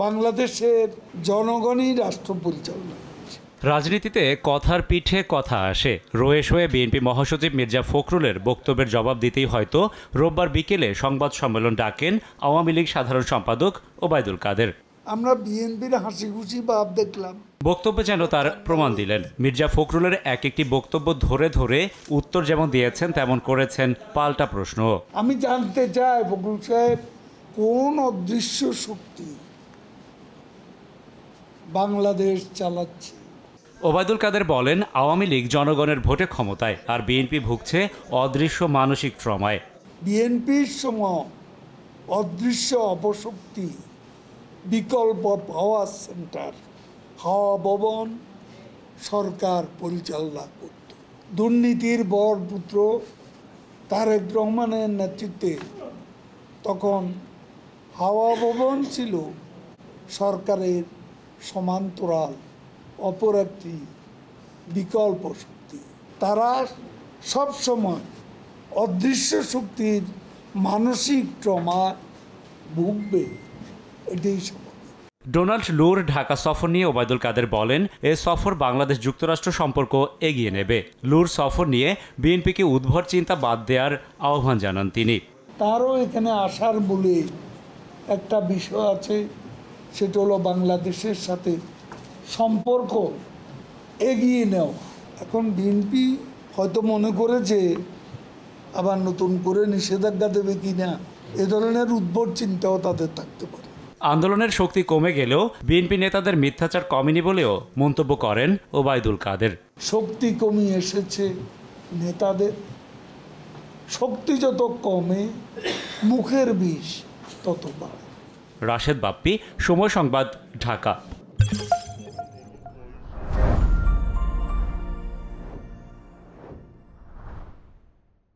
বাংলাদেশের জনগণই রাষ্ট্র পরিচালনা করছে। রাজনীতিতে কথার পিঠে কথা আসে। রোয়েশ হয়ে বিএনপি মহাসচিব মির্জা ফখরুলের বক্তব্যের জবাব দিতেই হয়তো রোববার বিকেলে সংবাদ সম্মেলন ডাকেন আওয়ামী লীগ সাধারণ সম্পাদক ওবায়দুল কাদের। আমরা বিএনপির হাসি খুশি ভাব দেখলাম। বক্তব্য যেন তার প্রমাণ দিলেন। মির্জা ফখরুলের এক একটি বক্তব্য ধরে ধরে উত্তর যেমন দিয়েছেন তেমন করেছেন পাল্টা প্রশ্ন। আমি জানতে চাই ফখরুল সাহেব, কোন অদৃশ্য শক্তি বাংলাদেশ চালাচ্ছে? ওবায়দুল কাদের বলেন, আওয়ামী লীগ জনগণের ভোটে ক্ষমতায়, আর বিএনপি ভুগছে অদৃশ্য মানসিক ট্রমায়। বিএনপির সময় অদৃশ্য অপশক্তি, বিকল্প পাওয়ার সেন্টার, হাওয়া ভবন সরকার পরিচালনা করত। দুর্নীতির বরপুত্র তারেক রহমানের নেতৃত্বে তখন হাওয়া ভবন ছিল সরকারের সমান্তরাল অপর একটি বিকল্প শক্তি। তারা সবসময় অদৃশ্য শক্তির মানসিক ট্রমা ভুগবে, এটাই স্বাভাবিক। ডোনাল্ড লুর ঢাকা সফর নিয়ে ওবায়দুল কাদের বলেন, এ সফর বাংলাদেশ যুক্তরাষ্ট্র সম্পর্ক এগিয়ে নেবে। লুর সফর নিয়ে বিএনপিকে উদ্ভট চিন্তা বাদ দেওয়ার আহ্বান জানান তিনি। তারও এখানে আসার বলে একটা বিষয় আছে, সেটা হলো বাংলাদেশের সাথে সম্পর্ক এগিয়ে নেওয়া। এখন বিএনপি হয়তো মনে করেছে আবার নতুন করে নিষেধাজ্ঞা দেবে কিনা, এ ধরনের উদ্ভট চিন্তাও তাদের থাকতে পারে। আন্দোলনের শক্তি কমে গেলেও বিএনপি নেতাদের মিথ্যাচার কমেনি বলেও মন্তব্য করেন ওবায়দুল কাদের। শক্তি কমে এসেছে নেতাদের। শক্তি যত কমে মুখের বিষ তত বাড়ে। রাশেদ বাপ্পি, সময় সংবাদ, ঢাকা।